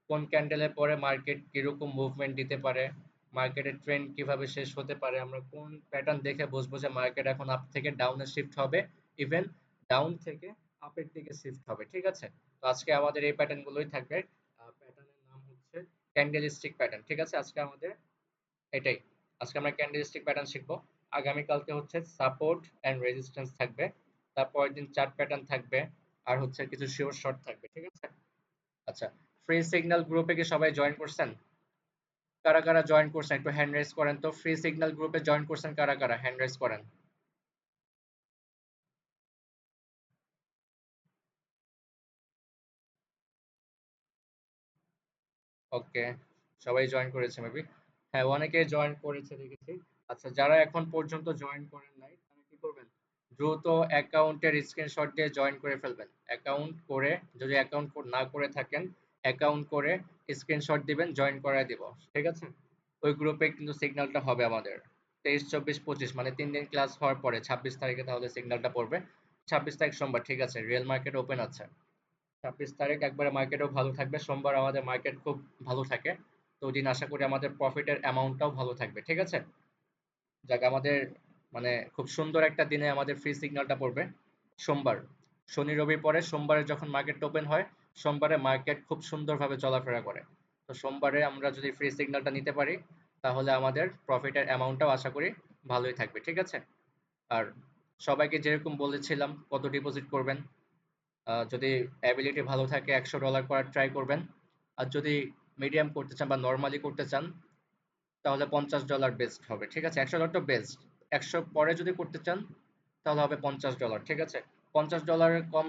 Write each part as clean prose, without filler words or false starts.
কোন ক্যান্ডেলের পরে মার্কেট কিরকম মুভমেন্ট দিতে পারে, মার্কেটের ট্রেন্ড কিভাবে শেষ হতে পারে, আমরা কোন প্যাটার্ন দেখে বুঝবো যে মার্কেট এখন আপ থেকে ডাউনে শিফট হবে, ইভেন ডাউন থেকে আপের দিকে শিফট হবে। ঠিক আছে, তো আজকে আমাদের এই প্যাটার্ন গুলোই থাকবে। প্যাটার্নের নাম হচ্ছে ক্যান্ডেলস্টিক প্যাটার্ন। ঠিক আছে, আজকে আমাদের এটাই। আজকে আমরা ক্যান্ডেলস্টিক প্যাটার্ন শিখবো। আগামীকালকে হচ্ছে সাপোর্ট এন্ড রেজিস্ট্যান্স থাকবে, তারপরের দিন চার্ট প্যাটার্ন থাকবে, আর হচ্ছে কিছু শিওর শর্ট থাকবে। ঠিক আছে, আচ্ছা, ফ্রি সিগন্যাল গ্রুপে কি সবাই জয়েন করছেন? কারা কারা জয়েন করছেন একটু হ্যান্ড রেজ করেন তো। ফ্রি সিগন্যাল গ্রুপে জয়েন করছেন কারা কারা, হ্যান্ড রেজ করেন। ওকে, সবাই জয়েন করেছে মেবি। হ্যাঁ, অনেকে জয়েন করেছে দেখেছি। আচ্ছা, যারা এখন পর্যন্ত জয়েন করেন নাই তারা কি করবেন, দ্রুত অ্যাকাউন্টের স্ক্রিনশট দিয়ে জয়েন করে ফেলবেন। অ্যাকাউন্ট করে, যদি অ্যাকাউন্ট না করে থাকেন, অ্যাকাউন্ট করে স্ক্রিনশট দিবেন, জয়েন করায় দিব। ঠিক আছে, ওই গ্রুপে কিন্তু সিগন্যালটা হবে আমাদের 23, 24, 25, মানে 3 দিন ক্লাস হওয়ার পরে 26 তারিখে তাহলে সিগন্যালটা পড়বে। 26 তারিখ সোমবার। ঠিক আছে, রিয়েল মার্কেট ওপেন আছে। 26 তারিখ একবারে মার্কেটও ভালো থাকবে। সোমবার আমাদের মার্কেট খুব ভালো থাকে, তো ওই দিন আশা করি আমাদের প্রফিটের অ্যামাউন্টটাও ভালো থাকবে। ঠিক আছে, যাক আমাদের মানে খুব সুন্দর একটা দিনে আমাদের ফ্রি সিগন্যালটা পড়বে সোমবার। শনি রবির পরে সোমবারে যখন মার্কেট ওপেন হয়, সোমবারে মার্কেট খুব সুন্দরভাবে চলাফেরা করে। তো সোমবারে আমরা যদি ফ্রি সিগন্যালটা নিতে পারি তাহলে আমাদের প্রফিটের অ্যামাউন্টটাও আশা করি ভালোই থাকবে। ঠিক আছে, আর সবাইকে যেরকম বলেছিলাম কত ডিপোজিট করবেন, যদি অ্যাবিলিটি ভালো থাকে $100 করার ট্রাই করবেন। আর যদি মিডিয়াম করতে চান বা নর্মালি করতে চান তাহলে $50 বেস্ট হবে। ঠিক আছে, $100 তো বেস্ট। 100 পরে যদি করতে চান তাহলে হবে $50। ঠিক আছে, $50 কম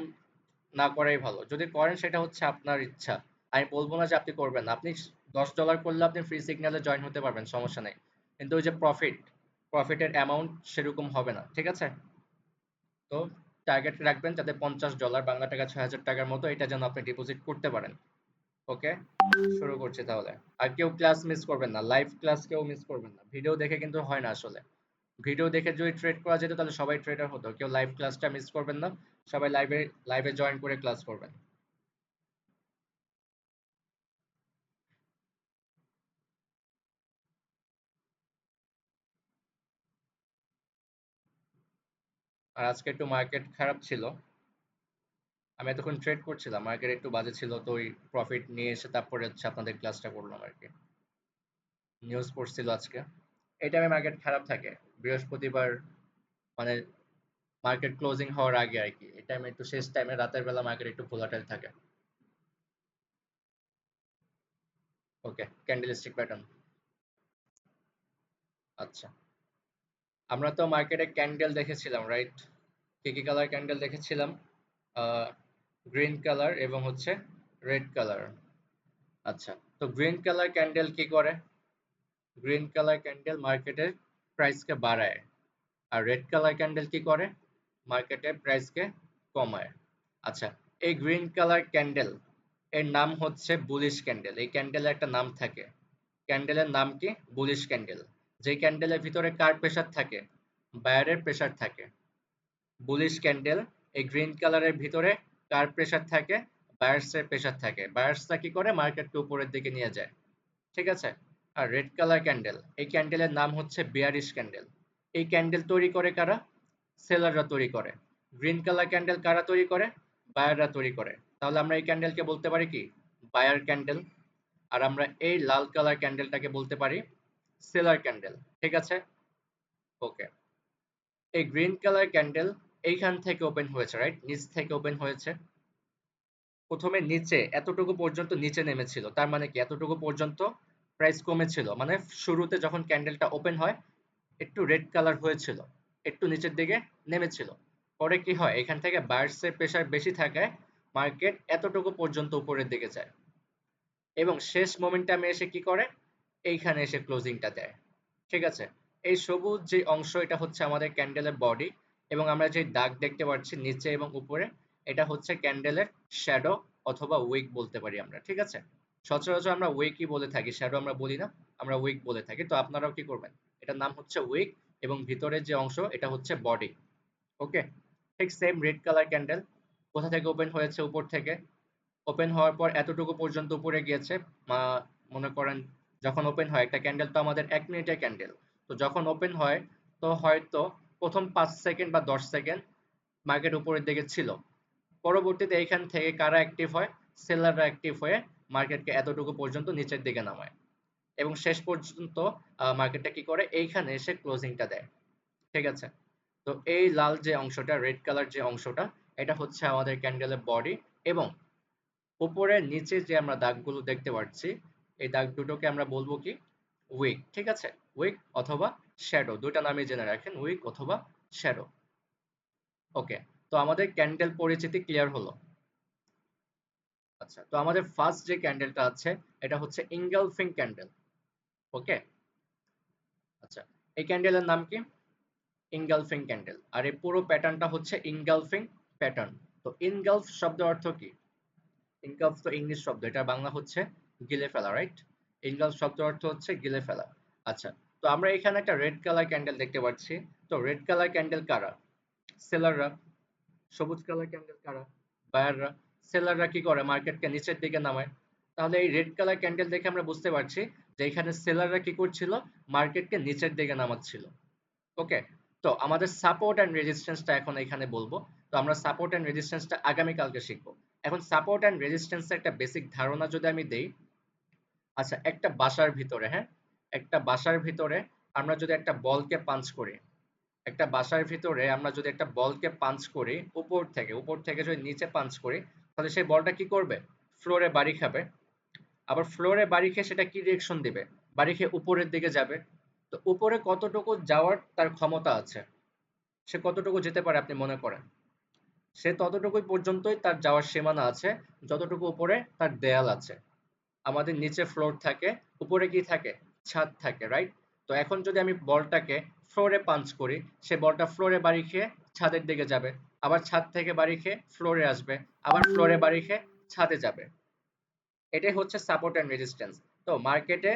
না করাই ভালো। যদি করেন সেটা হচ্ছে আপনার ইচ্ছা, আমি বলবো না যে আপনি করবেন না। আপনি $10 করলে আপনি ফ্রি সিগন্যালে জয়েন হতে পারবেন, সমস্যা নেই। কিন্তু ওই যে প্রফিটের অ্যামাউন্ট সেরকম হবে না। ঠিক আছে, তো টার্গেট রাখবেন যাতে $50, বাংলা টাকা ৬,০০০ টাকার মতো, এটা যেন আপনি ডিপোজিট করতে পারেন। ওকে, শুরু করছি তাহলে। আর কেউ ক্লাস মিস করবেন না, লাইভ ক্লাস কেউ মিস করবেন না। ভিডিও দেখে কিন্তু হয় না আসলে। ভিডিও দেখে যদি ট্রেড করা যেত তাহলে সবাই ট্রেডার হতো। কেউ লাইভ ক্লাসটা মিস করবেন না, সবাই লাইভে লাইভে জয়েন করে ক্লাস করবেন। আর আজকে একটু মার্কেট খারাপ ছিল, আমি এতক্ষণ ট্রেড করছিলাম, মার্কেট একটু বাজে ছিল, তো ওই প্রফিট নিয়ে এসে তারপরে হচ্ছে আপনাদের ক্লাসটা করলাম আর কি। নিউজ পড়ছিল আজকে। এই টাইমে মার্কেট খারাপ থাকে, বৃহস্পতিবার, মানে মার্কেট ক্লোজিং হওয়ার আগে আর কি। এই টাইমে একটু শেষ টাইমে রাতের বেলা মার্কেট একটু ভোলাটাইল থাকে। ওকে, ক্যান্ডেলস্টিক প্যাটার্ন। আচ্ছা, আমরা তো মার্কেটে ক্যান্ডেল দেখেছিলাম, রাইট? কি কি কালার ক্যান্ডেল দেখেছিলাম? গ্রিন কালার এবং হচ্ছে রেড কালার। আচ্ছা, তো গ্রিন কালার ক্যান্ডেল কি করে? গ্রিন কালার ক্যান্ডেল মার্কেটের প্রাইসকে বাড়ায়। আর রেড কালার ক্যান্ডেল কি করে? মার্কেটের প্রাইসকে কমায়। আচ্ছা, এই গ্রিন কালার ক্যান্ডেল এর নাম হচ্ছে বুলিশ ক্যান্ডেল। এই ক্যান্ডেলের একটা নাম থাকে। ক্যান্ডেলের নাম কি? Bullish candle. যে ক্যান্ডেলের ভিতরে কার প্রেসার থাকে? বায়ারের প্রেসার থাকে। বুলিশ ক্যান্ডেল, এই গ্রিন কালারের ভিতরে কার প্রেসার থাকে? বায়ার্সের প্রেসার থাকে। বায়ার্সরা কি করে? মার্কেটকে উপরের দিকে নিয়ে যায়। ঠিক আছে, আর রেড কালার ক্যান্ডেল, এই ক্যান্ডেলের নাম হচ্ছে বিয়ারিশ ক্যান্ডেল। এই ক্যান্ডেল তৈরি করে কারা? সেলাররা তৈরি করে। গ্রিন কালার ক্যান্ডেল কারা তৈরি করে? বায়াররা তৈরি করে। তাহলে আমরা এই ক্যান্ডেলকে বলতে পারি কি? Buyer candle. আর আমরা এই লাল কালার ক্যান্ডেলটাকে বলতে পারি সেলার ক্যান্ডেল। ঠিক আছে, ওকে। এই গ্রিন কালার ক্যান্ডেল এইখান থেকে ওপেন হয়েছে, রাইট? নিচ থেকে ওপেন হয়েছে। প্রথমে নিচে এতটুকু পর্যন্ত নিচে নেমেছিল, তার মানে কি এতটুকু পর্যন্ত প্রাইস কমেছিল, মানে শুরুতে যখন ক্যান্ডেলটা ওপেন হয় একটু রেড কালার হয়েছিল, একটু নিচের দিকে নেমেছিল। পরে কি হয়, এখান থেকে বায়ার্সের প্রেসার বেশি থাকায় মার্কেট এতটুকু পর্যন্ত উপরের দিকে যায় এবং শেষ মোমেন্টামে এসে কি করে, এইখানে এসে ক্লোজিংটা দেয়। ঠিক আছে, এই সবুজ যে অংশ এটা হচ্ছে আমাদের ক্যান্ডেলের বডি, এবং আমরা যে দাগ দেখতে পাচ্ছি নিচে এবং উপরে, এটা হচ্ছে ক্যান্ডেলের শ্যাডো অথবা উইক বলতে পারি আমরা। ঠিক আছে, সচরাচর আমরা উইকই বলে থাকি, শ্যাডো আমরা বলি না, আমরা উইক বলে থাকি। তো আপনারাও কি করবেন, এটার নাম হচ্ছে উইক, এবং ভিতরের যে অংশ এটা হচ্ছে বডি। ওকে, ঠিক সেম রেড কালার ক্যান্ডেল কোথা থেকে ওপেন হয়েছে? উপর থেকে। ওপেন হওয়ার পর এতটুকু পর্যন্ত উপরে গিয়েছে। মনে করেন যখন ওপেন হয়, একটা ক্যান্ডেল তো আমাদের 1 মিনিটের ক্যান্ডেল। তো যখন ওপেন হয় তো হয়তো প্রথম 5 সেকেন্ড বা 10 সেকেন্ড মার্কেট উপরের দিকে ছিল। পরবর্তীতে এইখান থেকে কারা অ্যাক্টিভ হয়? সেলাররা অ্যাক্টিভ হয়ে মার্কেটকে এতটুকু পর্যন্ত নিচের দিকে নামায় এবং শেষ পর্যন্ত মার্কেটটা কি করে? এইখানে এসে ক্লোজিংটা দেয়। ঠিক আছে? তো এই লাল যে অংশটা, রেড কালার যে অংশটা, এটা হচ্ছে আমাদের ক্যান্ডেলের বডি এবং উপরে নিচে যে আমরা দাগগুলো দেখতে পাচ্ছি, এই দাগ দুটোকে আমরা বলবো কি? উইক। ঠিক আছে? উইক অথবা শ্যাডো, দুইটা নামই জেনে রাখেন, উইক অথবা শ্যাডো। ওকে, তো আমাদের ক্যান্ডেল পরিচিতি ক্লিয়ার হলো। আচ্ছা, তো আমাদের ফার্স্ট যে ক্যান্ডেলটা আছে এটা হচ্ছে ইনগালফিং ক্যান্ডেল। ওকে, আচ্ছা, এই ক্যান্ডেলের নাম কি? Engulfing candle. আর এই পুরো প্যাটার্নটা হচ্ছে ইনগালফিং প্যাটার্ন। তো ইনগালফ শব্দের অর্থ কি? ইনগালফ তো ইংলিশ শব্দ, এটা বাংলা হচ্ছে গিলে ফেলা, রাইট? ইনগালফ শব্দের অর্থ হচ্ছে গিলে ফেলা। আচ্ছা, তো আমরা এখানে একটা রেড কালার ক্যান্ডেল দেখতে পাচ্ছি। তো রেড কালার ক্যান্ডেল কারা? সেলাররা। সবুজ কালার ক্যান্ডেল কারা? বায়াররা। সেলাররা কি করে? মার্কেটকে নিচের দিকে নামায়। তাহলে এই রেড কালার ক্যান্ডেল দেখে আমরা বুঝতে পারছি যে এখানে সেলাররা কি করছিল? মার্কেটকে নিচের দিকে নামাচ্ছিল। ওকে, তো আমাদের সাপোর্ট অ্যান্ড রেজিস্ট্যান্সটা এখন এখানে বলবো। তো আমরা সাপোর্ট অ্যান্ড রেজিস্ট্যান্সটা আগামীকালকে শিখবো। এখন সাপোর্ট অ্যান্ড রেজিস্ট্যান্সের একটা বেসিক ধারণা যদি আমি দেই। আচ্ছা, একটা বাসার ভিতরে, হ্যাঁ, একটা বাসার ভিতরে আমরা যদি একটা বলকে পাঞ্চ করি, একটা বাসার ভিতরে আমরা যদি একটা বলকে পাঞ্চ করি উপর থেকে যদি নিচে পাঞ্চ করি, তাহলে সেই বলটা কি করবে? ফ্লোরে বাড়ি খাবে। আবার ফ্লোরে বাড়ি খেয়ে সেটা কি রিয়েকশন দিবে? বাড়ি খেয়ে উপরের দিকে যাবে। তো উপরে কতটুকু যাওয়ার তার ক্ষমতা আছে? সে কতটুকু যেতে পারে আপনি মনে করেন? সে ততটুকুই পর্যন্তই তার যাওয়ার সীমানা আছে, যতটুকু উপরে তার দেয়াল আছে। আমাদের নিচে ফ্লোর থাকে, উপরে কি থাকে? ছাদ থাকে, রাইট? তো এখন যদি আমি বলটাকে ফ্লোরে পাঞ্চ করি, সে বলটা ফ্লোরে বাড়ি খেয়ে ছাদের দিকে যাবে, আবার ছাদ থেকে বাড়ি খেয়ে ফ্লোরে আসবে, আবার ফ্লোরে বাড়ি খেয়ে ছাদে যাবে। এটাই হচ্ছে সাপোর্ট অ্যান্ড রেজিস্ট্যান্স। তো মার্কেটে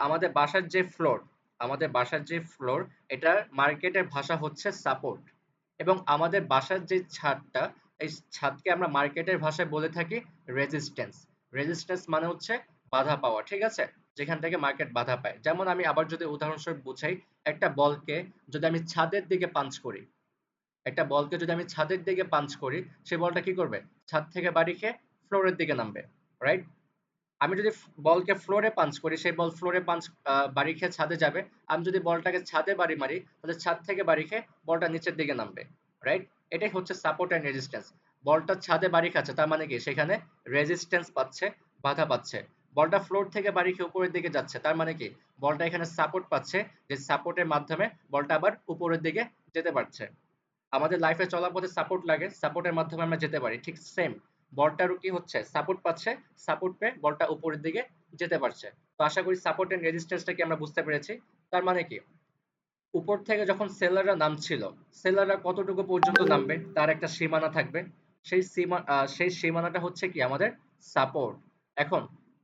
আমাদের বাসার যে ফ্লোর, এটা মার্কেটের ভাষা হচ্ছে সাপোর্ট। এবং আমাদের বাসার যে ছাদটা, এই ছাদকে আমরা মার্কেটের ভাষায় বলে থাকি রেজিস্ট্যান্স। রেজিস্ট্যান্স মানে হচ্ছে বাধা পাওয়া, ঠিক আছে? যেখান থেকে মার্কেট বাধা পায়। যেমন আমি আবার যদি উদাহরণস্বরূপ বুঝাই, একটা বলকে যদি আমি ছাদের দিকে পাঞ্চ করি, একটা বলকে যদি আমি ছাদের দিকে পাঞ্চ করি, সে বলটা কি করবে? ছাদ থেকে বাড়ি খেয়ে ফ্লোরের দিকে নামবে, রাইট? আমি যদি বলকে ফ্লোরে পাঞ্চ করি, সেই বল ফ্লোরে পাঞ্চ বাড়ি খেয়ে ছাদে যাবে। আমি যদি বলটাকে ছাদে বাড়ি মারি, তাহলে ছাদ থেকে বাড়ি খেয়ে বলটা নিচের দিকে নামবে, রাইট? এটাই হচ্ছে সাপোর্ট অ্যান্ড রেজিস্ট্যান্স। বলটা ছাদে বাড়ি খাচ্ছে, তার মানে কি? সেখানে রেজিস্ট্যান্স পাচ্ছে, বাধা পাচ্ছে। বলটা ফ্লোর থেকে বাড়ি খেয়ে উপরের দিকে যাচ্ছে, তার মানে কি? বলটা এখানে সাপোর্ট পাচ্ছে, যে সাপোর্টের মাধ্যমে বলটা আবার উপরের দিকে যেতে পারছে। আমাদের লাইফে চলার পথে সাপোর্ট লাগে, সাপোর্টের মাধ্যমে আমরা যেতে পারি, ঠিক সেম বলটারও কি হচ্ছে? সাপোর্ট পাচ্ছে, সাপোর্ট পেয়ে বলটা উপরের দিকে যেতে পারছে। তো আশা করি সাপোর্ট এন্ড রেজিস্ট্যান্সটা কি আমরা বুঝতে পেরেছি। তার মানে কি? উপর থেকে যখন সেলাররা নামছিল, সেলাররা কতটুকু পর্যন্ত নামবে তার একটা সীমানা থাকবে। সেই সীমানাটা হচ্ছে কি? আমাদের সাপোর্ট। এখন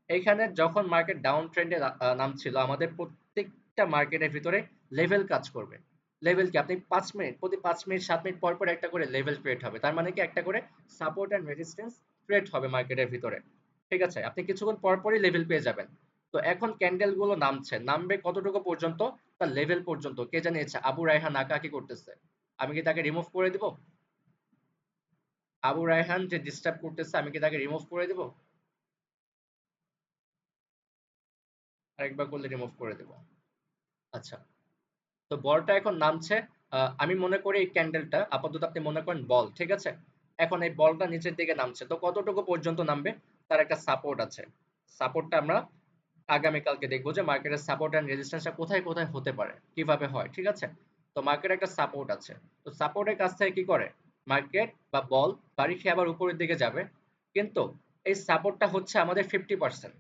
এইখানে যখন মার্কেট ডাউন ট্রেন্ডে নামছিল, আমাদের প্রত্যেকটা মার্কেটের ভিতরে লেভেল কাজ করবে। লেভেল কি? আপনি 5 মিনিট, প্রতি 5 মিনিট 7 মিনিট পর পর একটা করে লেভেল ক্রিয়েট হবে। তার মানে কি? একটা করে সাপোর্ট এন্ড রেজিস্ট্যান্স ক্রিয়েট হবে মার্কেটের ভিতরে। ঠিক আছে? আপনি কিছুক্ষণ পর পরই লেভেল পেয়ে যাবেন। তো এখন ক্যান্ডেল গুলো নামছে, নামবে কতটুকু পর্যন্ত? তার লেভেল পর্যন্ত। কে জানিয়েছে? আবু রায়হান আঁকা কি করতেছে? আমি কি তাকে রিমুভ করে দিব? আবু রায়হান যে ডিস্টার্ব করতেছে, আমি কি তাকে রিমুভ করে দিব? আরেকবার করলে রিমুভ করে দেব। আচ্ছা, তো বলটা এখন নামছে। আমি মনে করি এই ক্যান্ডেলটা আপাতত আপনি মনে করেন বল, ঠিক আছে? এখন এই বলটা নিচের দিকে নামছে, তো কতটুকু পর্যন্ত নামবে? তার একটা সাপোর্ট আছে। সাপোর্টটা আমরা আগামীকালকে দেখবো যে মার্কেটের সাপোর্ট এন্ড রেজিস্ট্যান্সটা কোথায় কোথায় হতে পারে, কিভাবে হয়, ঠিক আছে? তো মার্কেটে একটা সাপোর্ট আছে। তো সাপোর্টের কাছ থেকে কি করে মার্কেট বা বল? বাড়ি খেয়ে আবার উপরের দিকে যাবে। কিন্তু এই সাপোর্টটা হচ্ছে আমাদের 50%।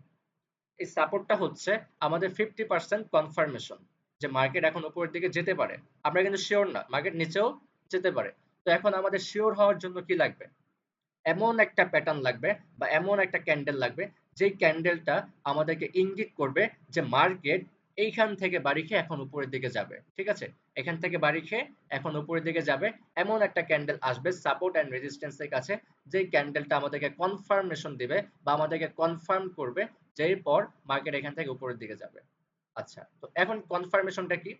এই সাপোর্টটা হচ্ছে আমাদের 50% কনফার্মেশন যে মার্কেট এখন উপরের দিকে যেতে পারে। আমরা কিন্তু শিওর না, মার্কেট নিচেও যেতে পারে। তো এখন আমাদের শিওর হওয়ার জন্য কি লাগবে? এমন একটা প্যাটার্ন লাগবে বা এমন একটা ক্যান্ডেল লাগবে, যেই ক্যান্ডেলটা আমাদেরকে ইঙ্গিত করবে যে মার্কেট এইখান থেকে বাড়ি খেয়ে এখন উপরের দিকে যাবে, ঠিক আছে? এখান থেকে বাড়ি খেয়ে এখন উপরের দিকে যাবে, এমন একটা ক্যান্ডেল আসবে সাপোর্ট এন্ড রেজিস্ট্যান্স এর কাছে, যেই ক্যান্ডেলটা আমাদেরকে কনফার্মেশন দিবে বা আমাদেরকে কনফার্ম করবে যে এরপর মার্কেট এখান থেকে উপরের দিকে যাবে। আচ্ছা, তো এখন কনফার্মেশনটা কি?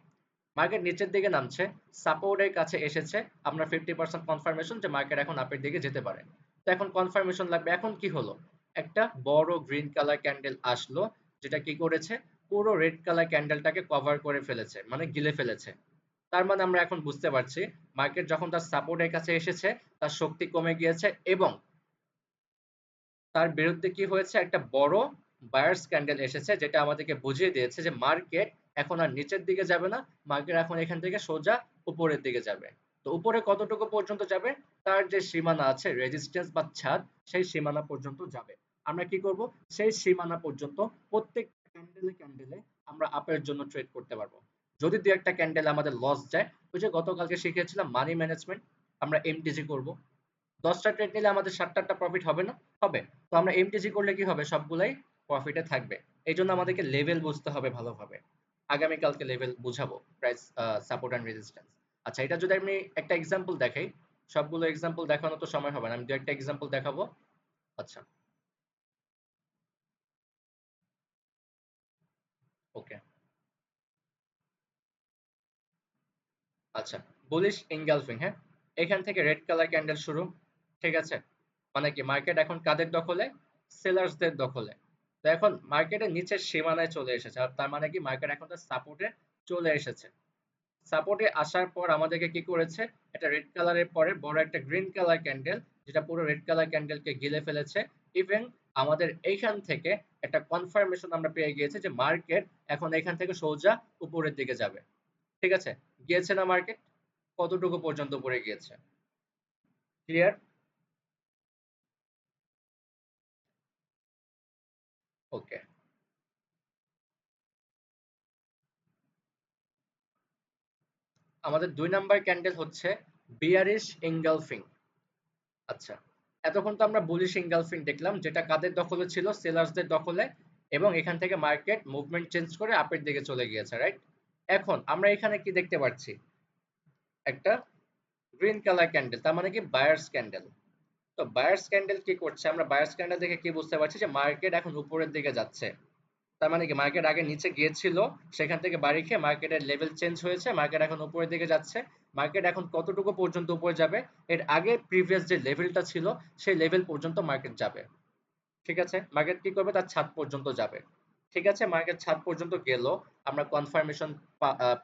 মার্কেট নিচের দিকে নামছে, সাপোর্টের কাছে এসেছে, আমরা 50% কনফার্মেশন যে মার্কেট এখন আপের দিকে যেতে পারে। তো এখন কনফার্মেশন লাগবে, এখন কি হলো? একটা বড় গ্রিন কালার ক্যান্ডেল আসলো, যেটা কি করেছে? পুরো রেড কালার ক্যান্ডেলটাকে কভার করে ফেলেছে, মানে গিলে ফেলেছে। তার মানে আমরা এখন বুঝতে পারছি মার্কেট যখন তার সাপোর্টের কাছে এসেছে, তার শক্তি কমে গিয়েছে এবং তার বিরুদ্ধে কি হয়েছে? একটা বড় বায়ার্স ক্যান্ডেল এসেছে, যেটা আমাদেরকে বুঝিয়ে দিয়েছে যে মার্কেট এখন আর নিচের দিকে যাবে না, মার্কেট এখন এখান থেকে সোজা উপরের দিকে যাবে। তো উপরে কতটুকু পর্যন্ত যাবে? তার যে সীমানা আছে, রেজিস্ট্যান্স বা ছাদ, সেই সীমানা পর্যন্ত যাবে। আমরা কি করব? সেই সীমানা পর্যন্ত প্রত্যেক ক্যান্ডেলে ক্যান্ডেলে আমরা আপের জন্য ট্রেড করতে পারবো। যদি দু একটা ক্যান্ডেল আমাদের লস যায়, ওই যে গতকালকে শিখিয়েছিলাম মানি ম্যানেজমেন্ট, আমরা এমটিজি করব। 10টা ট্রেড নিলে আমাদের 7টা প্রফিট হবে না? হবে। তো আমরা এমটিজি করলে কি হবে? সবগুলাই প্রফিটে থাকবে। এই জন্য আমাদেরকে লেভেল বুঝতে হবে ভালোভাবে। আগামীকালকে লেভেল বুঝাবো, প্রাইস সাপোর্ট অ্যান্ড রেজিস্ট্যান্স। আচ্ছা, এটা যদি আমি একটা এক্সাম্পল দেখাই, সবগুলো এক্সাম্পল দেখানো তো সময় হবে না, আমি দু একটা এক্সাম্পল দেখাবো। আচ্ছা, ওকে। আচ্ছা, বুলিশ ইনগালফিং, হ্যাঁ? এখান থেকে রেড কালার ক্যান্ডেল শুরু, ঠিক আছে? মানে কি মার্কেট এখন কাদের দখলে? সেলার্সদের দখলে। তো এখন মার্কেটের নিচের সীমানায় চলে এসেছে, আর তার মানে কি মার্কেট এখন তার সাপোর্টে চলে এসেছে। সাপোর্টে আসার পর আমাদেরকে কি করেছে? একটা রেড কালারের পরে বড় একটা গ্রিন কালার ক্যান্ডেল, যেটা পুরো রেড কালার ক্যান্ডেলকে গিলে ফেলেছে। ইভেন আমাদের এইখান থেকে একটা কনফার্মেশন আমরা পেয়ে গিয়েছি যে মার্কেট এখন এখান থেকে সোজা উপরের দিকে যাবে, ঠিক আছে? গিয়েছে না মার্কেট? কতটুকু পর্যন্ত উপরে গিয়েছে? ক্লিয়ার? ওকে। আমাদের 2 নাম্বার ক্যান্ডেল হচ্ছে বিয়ারিশ ইনগালফিং। আচ্ছা, এতক্ষণ তো আমরা বুলিশ ইনগালফিং দেখলাম, যেটা কাদের দখলে ছিল? সেলার্সদের দখলে। এবং এখান থেকে মার্কেট মুভমেন্ট চেঞ্জ করে আপের দিকে চলে গিয়েছে, রাইট? এখন আমরা এখানে কি দেখতে পাচ্ছি? একটা গ্রিন কালার ক্যান্ডেল, তার মানে কি বায়ার্স ক্যান্ডেল। তো বায়ার্স ক্যান্ডেল কি করছে? আমরা বায়ার্স ক্যান্ডেল দেখে কি বুঝতে পারছি? যে মার্কেট এখন উপরের দিকে যাচ্ছে। তার মানে কি মার্কেট আগে নিচে গিয়েছিল, সেখান থেকে বাড়ি খেয়ে মার্কেটের লেভেল চেঞ্জ হয়েছে, মার্কেট এখন উপরের দিকে যাচ্ছে। মার্কেট এখন কতটুকু পর্যন্ত উপরে যাবে? এর আগে প্রিভিয়াস যে লেভেলটা ছিল, সেই লেভেল পর্যন্ত মার্কেট যাবে, ঠিক আছে? মার্কেট কি করবে? তার ছাদ পর্যন্ত যাবে, ঠিক আছে? মার্কেট ছাদ পর্যন্ত গেল, আমরা কনফার্মেশন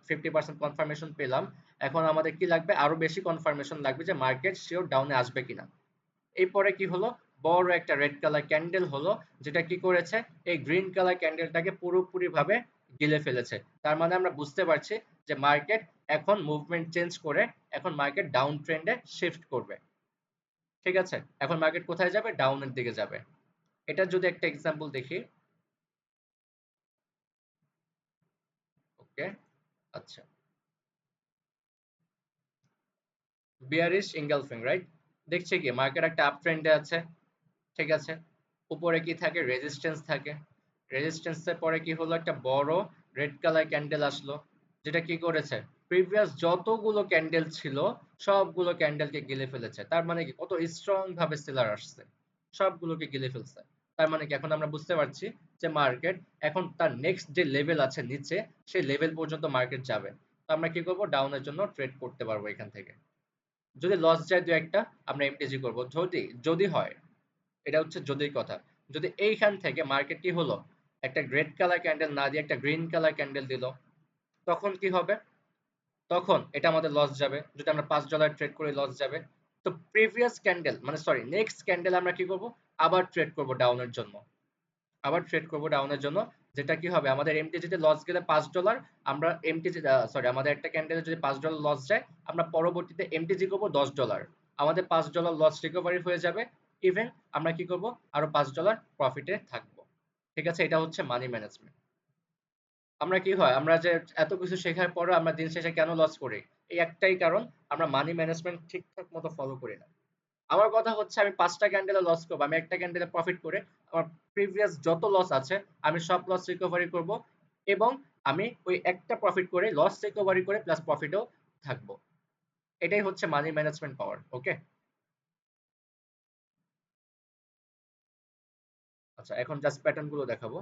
50% কনফার্মেশন পেলাম। এখন আমাদের কি লাগবে? আরো বেশি কনফার্মেশন লাগবে যে মার্কেট শিওর ডাউনে আসবে কিনা। এরপরে কি হলো? বড় একটা রেড কালার ক্যান্ডেল হলো, যেটা কি করেছে? এই গ্রিন কালার ক্যান্ডেলটাকে পুরোপুরি ভাবে গিলে ফেলেছে। তার মানে আমরা বুঝতে পারছি যে মার্কেট এখন মুভমেন্ট চেঞ্জ করে এখন মার্কেট ডাউন ট্রেন্ডে শিফট করবে, ঠিক আছে? এখন মার্কেট কোথায় যাবে? ডাউনের দিকে যাবে। এটা যদি একটা এক্সাম্পল দেখি। ওকে। আচ্ছা, বিয়ারিশ ইনগালফিং, রাইট? দেখছি কি মার্কেট একটা আপ ট্রেন্ডে আছে, ঠিক আছে? উপরে কি থাকে? রেজিস্ট্যান্স থাকে। রেজিস্ট্যান্সের পরে কি হলো? একটা বড় রেড কালার ক্যান্ডেল আসলো, যেটা কি করেছে? প্রিভিয়াস যতগুলো ক্যান্ডেল ছিল, সবগুলো ক্যান্ডেলকে গিলে ফেলেছে। তার মানে কি কত স্ট্রং ভাবে সেলার আসছে, সবগুলোকে গিলে ফেলছে। তার মানে কি এখন আমরা বুঝতে পারছি যে মার্কেট এখন তার নেক্সট যে লেভেল আছে নিচে, সেই লেভেল পর্যন্ত মার্কেট যাবে। তো আমরা কি করব? ডাউনের জন্য ট্রেড করতে পারবো এখান থেকে। যদি লস যায় দু একটা, আমরা এমটিজি করব, যদি যদি হয়। এটা হচ্ছে যদির কথা। যদি এইখান থেকে মার্কেট কি হলো? একটা রেড কালার ক্যান্ডেল না দিয়ে একটা গ্রিন কালার ক্যান্ডেল দিল, তখন কি হবে? তখন এটা আমাদের লস যাবে। যদি আমরা $5 ট্রেড করি, লস যাবে। তো প্রিভিয়াস ক্যান্ডেল মানে সরি নেক্সট ক্যান্ডেল আমরা কি করব? আবার ট্রেড করব ডাউনের জন্য। আবার ট্রেড করব ডাউনের জন্য, যেটা কি হবে? আমাদের এমটিজি তে লস গেলে $5, আমরা এমটিজি সরি আমাদের একটা ক্যান্ডেলে যদি $5 লস যায়, আমরা পরবর্তীতে এমটিজি করব $10। আমাদের $5 লস রিকভারি হয়ে যাবে। ইভেন আমরা কি করব? আরো $5 প্রফিটে থাকবো, ঠিক আছে? এটা হচ্ছে মানি ম্যানেজমেন্ট। আমরা কি হয়? আমরা যে এত কিছু শেখার পরেও আমরা দিন শেষে কেন লস করি? এই একটাই কারণ, আমরা মানি ম্যানেজমেন্ট ঠিকঠাক মতো ফলো করি না। আমার কথা হচ্ছে আমি 5টা ক্যান্ডেলে লস করব, আমি একটা ক্যান্ডেলে প্রফিট করে আমার প্রিভিয়াস যত লস আছে আমি সব লস রিকভারি করব এবং আমি ওই একটা প্রফিট করে লস রিকভারি করে প্লাস প্রফিটও থাকবো। এটাই হচ্ছে মানি ম্যানেজমেন্ট পাওয়ার। ওকে, আচ্ছা এখন জাস্ট প্যাটার্ন গুলো দেখাবো।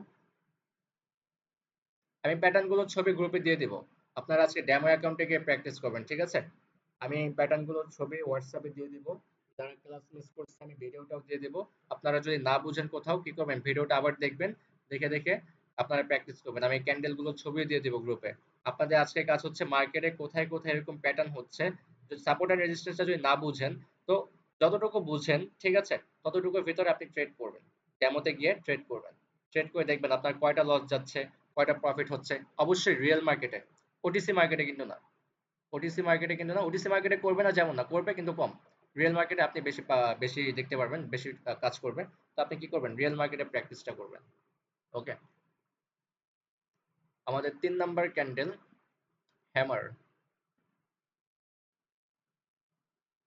আমি প্যাটার্ন গুলো ছবি গ্রুপে দিয়ে দিব, আপনারা আজকে ডেমো অ্যাকাউন্টে গিয়ে প্র্যাকটিস করবেন, ঠিক আছে? আমি প্যাটার্ন গুলোর ছবি হোয়াটসঅ্যাপে দিয়ে দিব, যারা ক্লাস মিস করছে আমি ভিডিওটাও দিয়ে দিব। আপনারা যদি না বুঝেন কোথাও কি করবেন, ভিডিওটা আবার দেখবেন, দেখে দেখে আপনারা প্র্যাকটিস করবেন। আমি ক্যান্ডেল গুলোর ছবিও দিয়ে দিব গ্রুপে। আপনাদের আজকে কাজ হচ্ছে মার্কেটে কোথায় কোথায় এরকম প্যাটার্ন হচ্ছে, যদি সাপোর্ট এন্ড রেজিস্ট্যান্সটা যদি না বুঝেন, তো যতটুকু বুঝেন ঠিক আছে ততটুকুর ভিতরে আপনি ট্রেড করবেন, ডেমোতে গিয়ে ট্রেড করবেন। ট্রেড করে দেখবেন আপনার কয়টা লস যাচ্ছে, কয়টা প্রফিট হচ্ছে। অবশ্যই রিয়েল মার্কেটে, ওটিসি মার্কেটে কিন্তু না। ওটিসি মার্কেটে কিন্তু না, ওটিসি মার্কেটে করবে না যেমন না, করবে কিন্তু কম। রিয়েল মার্কেটে আপনি বেশি বেশি দেখতে পারবেন, বেশি কাজ করবে। তো আপনি কি করবেন, রিয়েল মার্কেটে প্র্যাকটিসটা করবেন। ওকে, আমাদের 3 নাম্বার ক্যান্ডেল হ্যামার।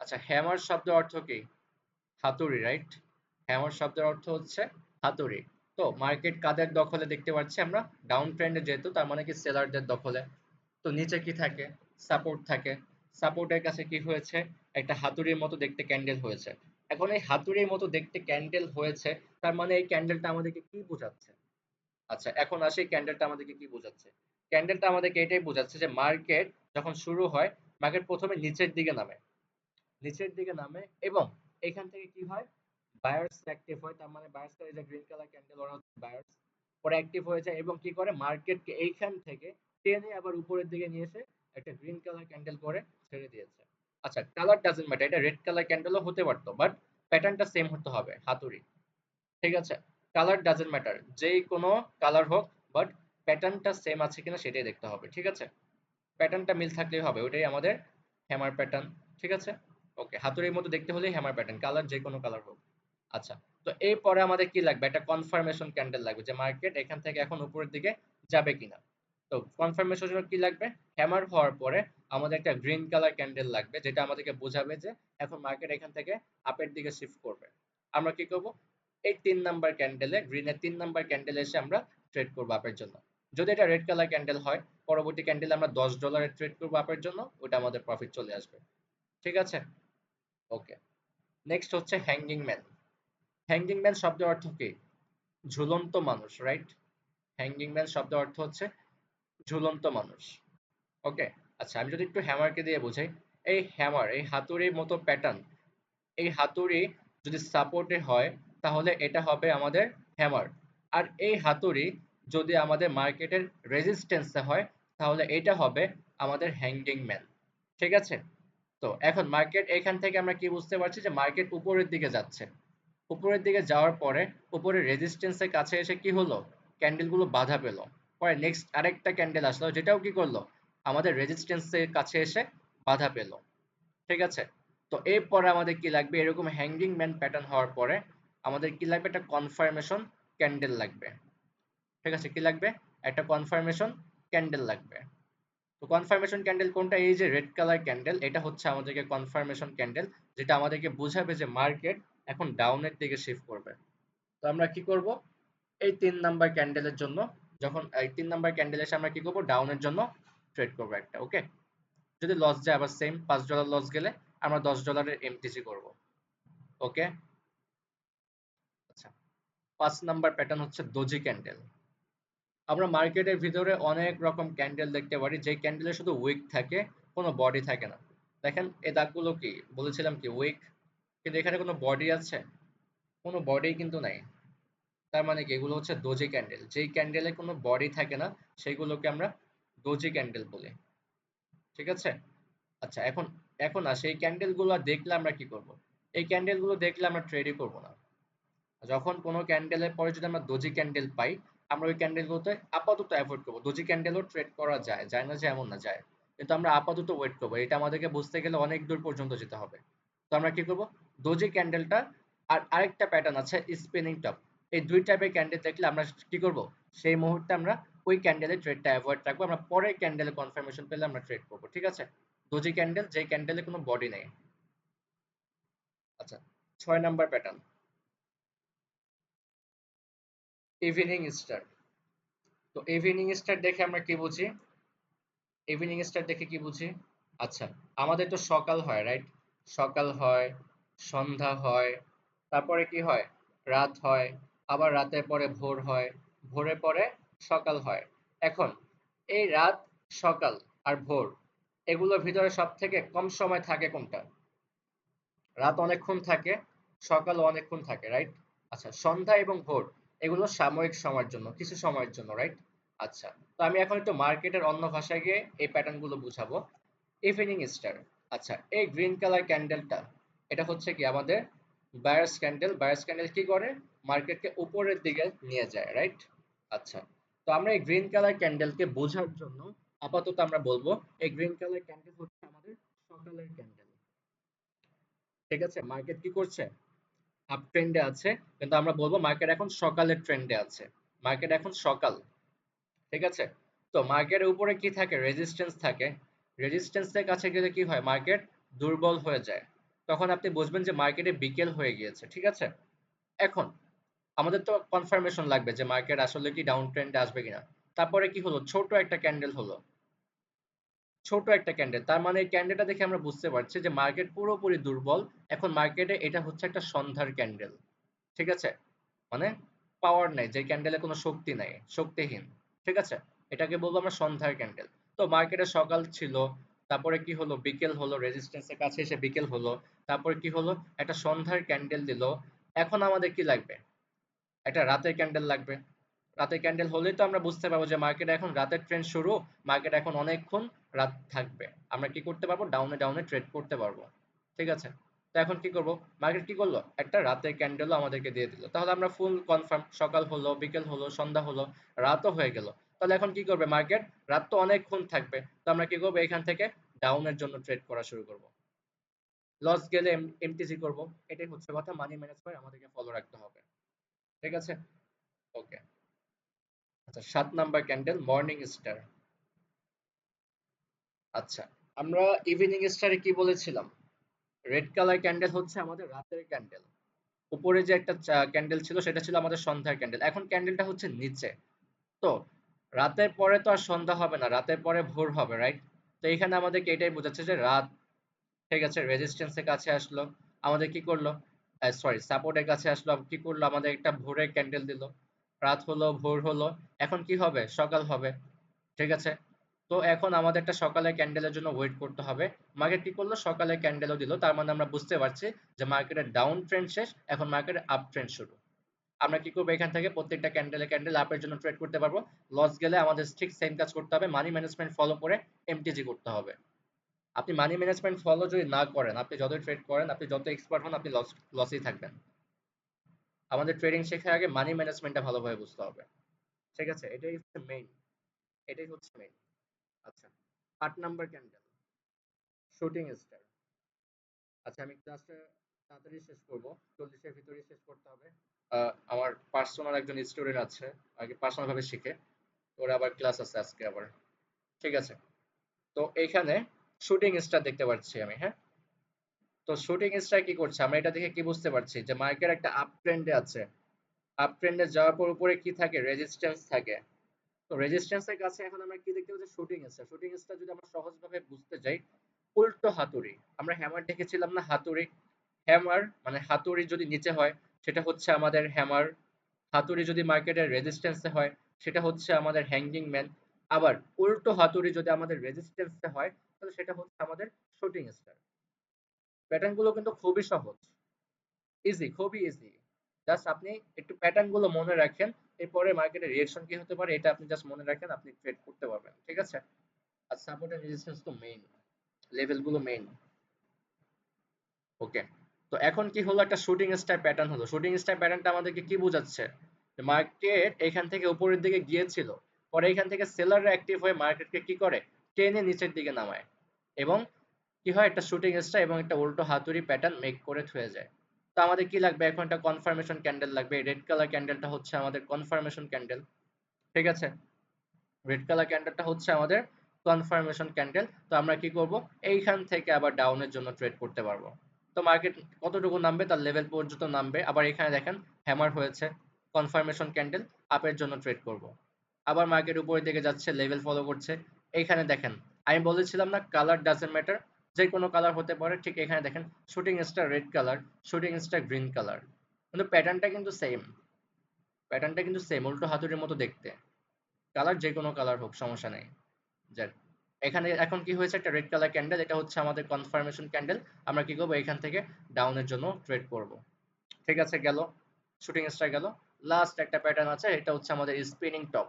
আচ্ছা, হ্যামার শব্দের অর্থ কি? হাতুড়ি, রাইট? হ্যামার শব্দের অর্থ হচ্ছে হাতুড়ি। তো মার্কেট কাদের দখলে দেখতে পাচ্ছি আমরা? ডাউন ট্রেন্ডে, যেহেতু তার মানে কি সেলারদের দখলে। তো নিচে কি থাকে? সাপোর্ট থাকে। সাপোর্টের কাছে কি হয়েছে? একটা হাতুড়ির মতো দেখতে ক্যান্ডেল হয়েছে। এখন এই হাতুড়ির মতো দেখতে ক্যান্ডেল হয়েছে, তার মানে এই ক্যান্ডেলটা আমাদেরকে কি বোঝাচ্ছে? আচ্ছা এখন আসি, ক্যান্ডেলটা আমাদেরকে কি বোঝাচ্ছে। ক্যান্ডেলটা আমাদেরকে এটাই বোঝাচ্ছে যে মার্কেট যখন শুরু হয়, মার্কেট প্রথমে নিচের দিকে নামে, নিচের দিকে নামে এবং এখান থেকে কি হয়, বায়ার্স অ্যাক্টিভ হয়। তার মানে বায়ার্স, এই যে গ্রিন কালার ক্যান্ডেল, ওরা হচ্ছে বায়ার্স। পরে অ্যাক্টিভ হয়ে যায় এবং কি করে, মার্কেটকে এইখান থেকে টেনে আবার উপরের দিকে নিয়ে এসে একটা গ্রিন কালার ক্যান্ডেল করে ছেড়ে দিয়েছে। আচ্ছা, কালার ডাজন্ট ম্যাটার, এটা রেড কালার ক্যান্ডেলও হতে পারতো, বাট প্যাটার্নটা সেম হতে হবে, হাতুড়ি। ঠিক আছে, কালার ডাজন্ট ম্যাটার, যেই কোনো কালার হোক, বাট প্যাটার্নটা সেম আছে কিনা সেটাই দেখতে হবে। ঠিক আছে, প্যাটার্নটা মিল থাকলেই হবে, ওইটাই আমাদের হ্যামার প্যাটার্ন। ঠিক আছে, ওকে, হাতুড়ির মতো দেখতে হলেই হ্যামার প্যাটার্ন, কালার যে কোনো কালার হোক। আচ্ছা, তো এরপরে আমাদের কি লাগবে, একটা কনফার্মেশন ক্যান্ডেল লাগবে যে মার্কেট এখান থেকে এখন উপরের দিকে যাবে কিনা। তো কনফার্মেশনের জন্য কি লাগবে, হ্যামার হওয়ার পরে আমাদের একটা গ্রিন কালার ক্যান্ডেল লাগবে, যেটা আমাদেরকে বোঝাবে যে এখন মার্কেট এখান থেকে আপের দিকে শিফট করবে। আমরা কি করব, এই 3 নাম্বার ক্যান্ডেলে, গ্রিনের 3 নাম্বার ক্যান্ডেলে এসে আমরা ট্রেড করবো আপের জন্য। যদি এটা রেড কালার ক্যান্ডেল হয়, পরবর্তী ক্যান্ডেলে আমরা $10 ট্রেড করবো আপের জন্য, ওটা আমাদের প্রফিট চলে আসবে। ঠিক আছে, ওকে। নেক্সট হচ্ছে হ্যাঙ্গিং ম্যান। হ্যাঙ্গিং ম্যান শব্দের অর্থ কি? ঝুলন্ত মানুষ, রাইট? হ্যাঙ্গিং ম্যান শব্দের অর্থ হচ্ছে ঝুলন্ত মানুষ। ওকে, আচ্ছা আমি যদি একটু হ্যামারকে দিয়ে বোঝাই, এই হ্যামার, এই হাতুড়ির মতো প্যাটার্ন, এই হাতুড়ি যদি সাপোর্টে হয় তাহলে এটা হবে আমাদের হ্যামার। আর এই হাতুড়ি যদি আমাদের মার্কেটের রেজিস্ট্যান্সে হয় তাহলে এটা হবে আমাদের হ্যাঙ্গিং ম্যান। ঠিক আছে, তো এখন মার্কেট এখান থেকে আমরা কি বুঝতে পারছি, যে মার্কেট উপরের দিকে যাচ্ছে। উপরের দিকে যাওয়ার পরে উপরে রেজিস্ট্যান্সের কাছে এসে কি হলো, ক্যান্ডেল গুলো বাধা পেল। পরে নেক্সট আরেকটা ক্যান্ডেল আসলো, যেটাও কি করলো, আমাদের রেজিস্ট্যান্সের কাছে এসে বাধা পেল। ঠিক আছে, তো এরপরে আমাদের কি লাগবে, এরকম হ্যাঙ্গিং ম্যান প্যাটার্ন হওয়ার পরে আমাদের কি লাগবে, একটা কনফার্মেশন ক্যান্ডেল লাগবে। ঠিক আছে, কি লাগবে, একটা কনফার্মেশন ক্যান্ডেল লাগবে। তো কনফার্মেশন ক্যান্ডেল কোনটা, এই যে রেড কালার ক্যান্ডেল, এটা হচ্ছে আমাদেরকে কনফার্মেশন ক্যান্ডেল, যেটা আমাদেরকে বোঝাবে যে মার্কেট এখন ডাউনের দিকে শিফট করবে। তো আমরা কি করব, এই 3 নাম্বার ক্যান্ডেলের জন্য, যখন এই 3 নাম্বার ক্যান্ডেল এসে আমরা কি করব, ডাউনের জন্য ট্রেড করব একটা। ওকে, যদি লস যায় আবার সেম, $5 লস গেলে আমরা $10 এমটিসি করব। ওকে, আচ্ছা, 5 নাম্বার প্যাটার্ন হচ্ছে দোজি ক্যান্ডেল। আমরা মার্কেটের ভিতরে অনেক রকম ক্যান্ডেল দেখতে পারি, যে ক্যান্ডেলে শুধু উইক থাকে, কোনো বডি থাকে না। দেখেন এই দাগগুলো কি, বলেছিলাম কি উইক, কিন্তু এখানে কোনো বডি আছে? কোনো বডি কিন্তু নাই। তার মানে কি, এগুলো হচ্ছে দোজি ক্যান্ডেল, যেই ক্যান্ডেলে কোনো বডি থাকে না সেইগুলোকে আমরা দোজি ক্যান্ডেল বলি। ঠিক আছে, আচ্ছা এখন, এখন আসে এই ক্যান্ডেল গুলো দেখলে আমরা কি করব, এই ক্যান্ডেল গুলো দেখলে আমরা ট্রেডই করব না। যখন কোনো ক্যান্ডেলের পরে যদি আমরা দোজি ক্যান্ডেল পাই, আমরা ওই ক্যান্ডেলগুলোতে আপাতত অ্যাভয়েড করবো। দোজি ক্যান্ডেলও ট্রেড করা যায়, যায় না যে এমন না, যায়, কিন্তু আমরা আপাতত ওয়েট করবো, এটা আমাদেরকে বুঝতে গেলে অনেক দূর পর্যন্ত যেতে হবে। তো আমরা কি করব, দোজি ক্যান্ডেলটা, আর আরেকটা প্যাটার্ন আছে স্পিনিং টপ, এই দুই টাইপের ক্যান্ডেল দেখলে আমরা কি করব, সেই মুহূর্তে আমরা ওই ক্যান্ডেলের ট্রেডটা অ্যাভয়েড রাখবো, আমরা পরে ক্যান্ডেলে কনফার্মেশন পেলে আমরা ট্রেড করবো। ঠিক আছে, দোজি ক্যান্ডেল, যেই ক্যান্ডেলে কোনো বডি নেই। আচ্ছা, 6 নাম্বার প্যাটার্ন, ইভিনিং স্টার। তো ইভিনিং স্টার দেখে আমরা কি বুঝি? ইভিনিং স্টার দেখে কি বুঝি? আচ্ছা, আমাদের তো সকাল হয়, রাইট? সকাল হয়, সন্ধ্যা হয়, তারপরে কি হয়? রাত হয়, আবার রাতের পরে ভোর হয়, ভোরের পরে সকাল হয়। এখন এই রাত, সকাল আর ভোর, এগুলোর ভিতরে সব থেকে কম সময় থাকে কোনটা? রাত অনেকক্ষণ থাকে, সকালও অনেকক্ষণ থাকে, রাইট? আচ্ছা, সন্ধ্যা এবং ভোর এগুলো সাময়িক সময়ের জন্য, কিছু সময়ের জন্য, রাইট? আচ্ছা, তো আমি এখন একটু মার্কেটের অন্য ভাষায় গিয়ে এই প্যাটার্ন গুলো বুঝাবো। Evening star. আচ্ছা, এই গ্রিন কালার ক্যান্ডেলটা, এটা হচ্ছে কি আমাদের বায়ার্স ক্যান্ডেল। বায়ার্স ক্যান্ডেল কি করে? মার্কেটকে উপরের দিকে নিয়ে যায়, রাইট? আচ্ছা, তো আমরা এই গ্রিন কালার ক্যান্ডেলকে বোঝার জন্য আপাতত আমরা বলবো এই গ্রিন কালার ক্যান্ডেল হচ্ছে আমাদের সকালের ক্যান্ডেল। ঠিক আছে, মার্কেট কি করছে? আপ ট্রেন্ডে আছে, কিন্তু আমরা বলবো মার্কেট এখন সকালের ট্রেন্ডে আছে। মার্কেট এখন সকাল। ঠিক আছে, তো মার্কেটের উপরে কি থাকে? রেজিস্ট্যান্স থাকে। রেজিস্ট্যান্সের কাছে গেলে কি হয়? মার্কেট দুর্বল হয়ে যায়। তখন আপনি বুঝবেন যে মার্কেটে বিকেল হয়ে গিয়েছে। ঠিক আছে, এখন আমাদের তো কনফার্মেশন লাগবে যে মার্কেট আসলে কি ডাউন ট্রেন্ডে আসবে কিনা। তারপরে কি হলো? ছোট একটা ক্যান্ডেল হলো। ছোট একটা ক্যান্ডেল, তার মানে এই ক্যান্ডেলটা দেখে আমরা বুঝতে পারছি যে মার্কেট পুরোপুরি দুর্বল। এখন মার্কেটে এটা হচ্ছে একটা সন্ধ্যার ক্যান্ডেল। ঠিক আছে, মানে পাওয়ার নাই, যে ক্যান্ডেলে কোনো শক্তি নাই, শক্তিহীন। ঠিক আছে, এটাকে বলবো আমরা সন্ধ্যার ক্যান্ডেল। তো মার্কেটে সকাল ছিল, তারপরে কি হলো? বিকেল হলো, রেজিস্ট্যান্সের কাছে এসে বিকেল হলো, তারপরে কি হলো? একটা সন্ধ্যার ক্যান্ডেল দিল। এখন আমাদের কি লাগবে? একটা রাতের ক্যান্ডেল লাগবে। রাতের ক্যান্ডেল হলেই তো আমরা বুঝতে পারবো যে মার্কেট এখন রাতের ট্রেন্ড শুরু। মার্কেট এখন অনেকক্ষণ রাত থাকবে, আমরা কি করতে পারবো? ডাউনে ডাউনে ট্রেড করতে পারবো। ঠিক আছে, তো এখন কি করব? মার্কেট কি করলো? একটা রাতের ক্যান্ডেলও আমাদেরকে দিয়ে দিল। তাহলে আমরা ফুল কনফার্ম, সকাল হলো, বিকেল হলো, সন্ধ্যা হলো, রাতও হয়ে গেল। তাহলে এখন কি করবে মার্কেট? রাত তো অনেকক্ষণ থাকবে, তো আমরা কি করবো? এখান থেকে ডাউনের জন্য ট্রেড করা শুরু করব। লস গেলে এমটিজি করব। এটাই হচ্ছে কথা, মানি ম্যানেজমেন্ট আমাদেরকে ফলো রাখতে হবে। ঠিক আছে, ওকে। আচ্ছা, 7 নাম্বার ক্যান্ডেল, মর্নিং স্টার। আচ্ছা, আমরা ইভিনিং স্টারে কি বলেছিলাম? রেড কালার ক্যান্ডেল হচ্ছে আমাদের রাতের ক্যান্ডেল। উপরে যে একটা ক্যান্ডেল ছিল সেটা ছিল আমাদের সন্ধ্যার ক্যান্ডেল। এখন ক্যান্ডেলটা হচ্ছে নিচে। তো রাতের পরে তো আর সন্ধ্যা হবে না, রাতের পরে ভোর হবে, রাইট? তো এখানে আমাদেরকে এটাই বোঝাচ্ছে যে রাত, ঠিক আছে, রেজিস্ট্যান্সের কাছে আসলো, আমাদের কি করলো? সরি, সাপোর্টের কাছে আসলো, কি করলো? আমাদের একটা ভোরের ক্যান্ডেল দিল। রাত হলো, ভোর হলো, এখন কি হবে? সকাল হবে। ঠিক আছে, তো এখন আমাদের একটা সকালের ক্যান্ডেলের জন্য ওয়েট করতে হবে। মার্কেট কি করলো? সকালের ক্যান্ডেলও দিল, তার মানে আমরা বুঝতে পারছি যে মার্কেটের ডাউন ট্রেন্ড শেষ, এখন মার্কেটের আপ ট্রেন্ড শুরু। আমরা কি করবো? এখান থেকে প্রত্যেকটা ক্যান্ডেলে ক্যান্ডেল আপের জন্য ট্রেড করতে পারবো। লস গেলে আমাদের ঠিক সেম কাজ করতে হবে, মানি ম্যানেজমেন্ট ফলো করে এমটিজি করতে হবে। আপনি মানি ম্যানেজমেন্ট ফলো যদি না করেন, আপনি যতই ট্রেড করেন, আপনি যত এক্সপার্ট হন, আপনি লসেই থাকবেন। আমাদের ট্রেডিং শেখার আগে মানি ম্যানেজমেন্টটা ভালোভাবে বুঝতে হবে। ঠিক আছে, এটাই হচ্ছে মেইন, এটাই হচ্ছে মেইন। আচ্ছা, 8 নাম্বার ক্যান্ডেল, শুটিং স্টার। আচ্ছা, আমি ক্লাসটা তাড়াতাড়ি শেষ করব, 40-এর ভিতরেই শেষ করতে হবে। আমার পার্সোনাল একজন স্টুডেন্ট আছে, আগে পার্সোনাল ভাবে শিখে, ওর আবার ক্লাস আছে আজকে আবার। ঠিক আছে, তো এইখানে শুটিং স্টার দেখতে পাচ্ছি আমি, হ্যাঁ? তো শুটিং স্টার কি করছে? আমরা এটা দেখে কি বুঝতে পারছি? যে মার্কেট একটা আপ ট্রেন্ডে আছে। আপ ট্রেন্ডে যাওয়ার পর উপরে কি থাকে? রেজিস্ট্যান্স থাকে। তো রেজিস্ট্যান্সের কাছে এখন আমরা কি দেখতে পাচ্ছি? Shooting star. শুটিং স্টার যদি আমরা সহজভাবে বুঝতে যাই, উল্টো হাতুড়ি। আমরা হ্যামার দেখেছিলাম না? হাতুড়ি। হ্যামার মানে হাতুড়ি যদি নিচে হয় সেটা হচ্ছে আমাদের হ্যামার। হাতুড়ি যদি মার্কেটের রেজিস্ট্যান্সে হয় সেটা হচ্ছে আমাদের হ্যাঙ্গিং ম্যান। আবার উল্টো হাতুড়ি যদি আমাদের রেজিস্ট্যান্সে হয় তাহলে সেটা হচ্ছে আমাদের শুটিং স্টার। প্যাটার্ন গুলো কিন্তু খুবই সহজ, ইজি, খুবই ইজি। জাস্ট আপনি একটু প্যাটার্ন গুলো মনে রাখেন, এরপরে মার্কেটের রিঅ্যাকশন কি হতে পারে এটা আপনি জাস্ট মনে রাখেন, আপনি ট্রেড করতে পারবেন। ঠিক আছে, আর সাপোর্ট এন্ড রেজিস্ট্যান্স তো মেইন, লেভেল গুলো মেইন। ওকে, তো এখন কি হলো? একটা শুটিং স্টার প্যাটার্ন হলো। শুটিং স্টার প্যাটার্নটা আমাদেরকে কি বোঝাচ্ছে? মার্কেট এখান থেকে উপরের দিকে গিয়েছিল, পরে এখান থেকে সেলাররা অ্যাক্টিভ হয়ে মার্কেটকে কি করে? টেনে নিচের দিকে নামায়, এবং কি হয়? একটা শুটিং স্টার এবং একটা উল্টো হাতুড়ি প্যাটার্ন মেক করে থুয়ে যায়। তো আমাদের কি লাগবে? এখন একটা কনফার্মেশন ক্যান্ডেল লাগবে। রেড কালার ক্যান্ডেলটা হচ্ছে আমাদের কনফার্মেশন ক্যান্ডেল। ঠিক আছে, রেড কালার ক্যান্ডেলটা হচ্ছে আমাদের কনফার্মেশন ক্যান্ডেল। তো আমরা কি করব? এইখান থেকে আবার ডাউনের জন্য ট্রেড করতে পারবো। তো মার্কেট কতটুকু নামবে? তার লেভেল পর্যন্ত নামবে। আবার এখানে দেখেন হ্যামার হয়েছে, কনফার্মেশন ক্যান্ডেল, আপের জন্য ট্রেড করব। আবার মার্কেট উপরের দিকে যাচ্ছে, লেভেল ফলো করছে। এইখানে দেখেন, আমি বলেছিলাম না কালার ডাজন্ট ম্যাটার, যে কোনো কালার হতে পারে। ঠিক এখানে দেখেন shooting star red colour, shooting star green colour, কিন্তু প্যাটার্নটা কিন্তু সেম, প্যাটার্নটা কিন্তু সেম, উল্টো হাতুড়ির মতো দেখতে। কালার যে কোনো কালার হোক, সমস্যা নেই। যাক, এখানে এখন কি হয়েছে, একটা রেড কালার ক্যান্ডেল, এটা হচ্ছে আমাদের কনফার্মেশন ক্যান্ডেল। আমরা কি করবো, এখান থেকে ডাউনের জন্য ট্রেড করব। ঠিক আছে, গেল শুটিং স্টার গেল। লাস্ট একটা প্যাটার্ন আছে, এটা হচ্ছে আমাদের স্পিনিং টপ।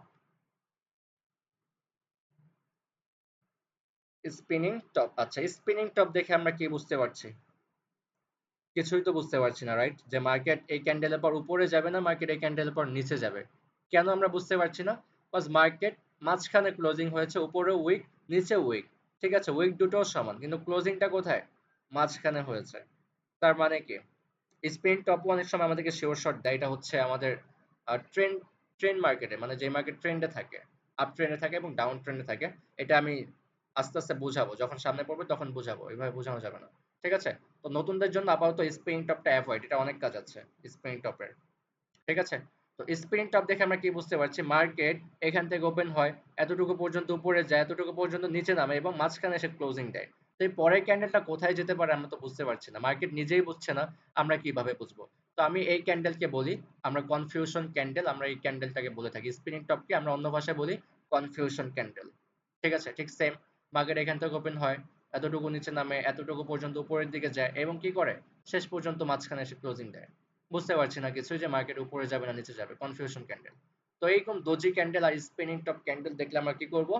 স্পিনিং টপ, আচ্ছা স্পিনিং টপ দেখে আমরা কি বুঝতে পারছি? কিছুই তো বুঝতে পারছি না, রাইট? যে মার্কেট এই ক্যান্ডেলের পর উপরে যাবে না, মার্কেট এই ক্যান্ডেলের পর নিচে যাবে। কেন আমরা বুঝতে পারছি না? বিকজ মার্কেট মাঝখানে ক্লোজিং হয়েছে, উপরে উইক, নিচে উইক। ঠিক আছে, উইক দুটোও সমান, কিন্তু ক্লোজিংটা কোথায়? মাঝখানে হয়েছে। তার মানে কি, স্পিন টপ অনেক সময় আমাদেরকে শিওর শট দেয়। এটা হচ্ছে আমাদের ট্রেন্ড, ট্রেন্ড মার্কেটে, মানে যে মার্কেট ট্রেন্ডে থাকে, আপ ট্রেন্ডে থাকে এবং ডাউন ট্রেন্ডে থাকে। এটা আমি আস্তে আস্তে বুঝাবো, যখন সামনে পড়বে তখন বুঝাবো, এভাবে বোঝানো যাবে না। ঠিক আছে, তো নতুনদের জন্য আপাতত স্পিন টপটা অ্যাভয়েড, এটা অনেক কাজ আছে স্পিন টপের। ঠিক আছে, তো স্পিন টপ দেখে আমরা কি বুঝতে পারছি? মার্কেট এখান থেকে ওপেন হয়, এতটুকু পর্যন্ত উপরে যায়, এতটুকু পর্যন্ত নিচে নামে এবং মাঝখানে এসে ক্লোজিং দেয়। তো এই পরের ক্যান্ডেলটা কোথায় যেতে পারে আমরা তো বুঝতে পারছি না, মার্কেট নিজেই বুঝছে না, আমরা কিভাবে বুঝবো? তো আমি এই ক্যান্ডেলকে বলি আমরা কনফিউশন ক্যান্ডেল, আমরা এই ক্যান্ডেলটাকে বলে থাকি। স্পিনিং টপকে আমরা অন্য ভাষায় বলি কনফিউশন ক্যান্ডেল। ঠিক আছে, ঠিক সেম। মার্কেট এখান থেকে ওপেন হয়, এতটুকু নিচে নামে, এতটুকু পর্যন্ত উপরের দিকে যায় এবং কি করে, শেষ পর্যন্ত মাঝখানে এসে ক্লোজিং দেয়। বুঝতে পারছি না কিছুই, যে মার্কেট উপরে যাবে না নিচে যাবে, কনফিউশন ক্যান্ডেল। তো এইরকম ডোজি ক্যান্ডেল আর স্পিনিং টপ ক্যান্ডেল দেখলে আমরা কি করব,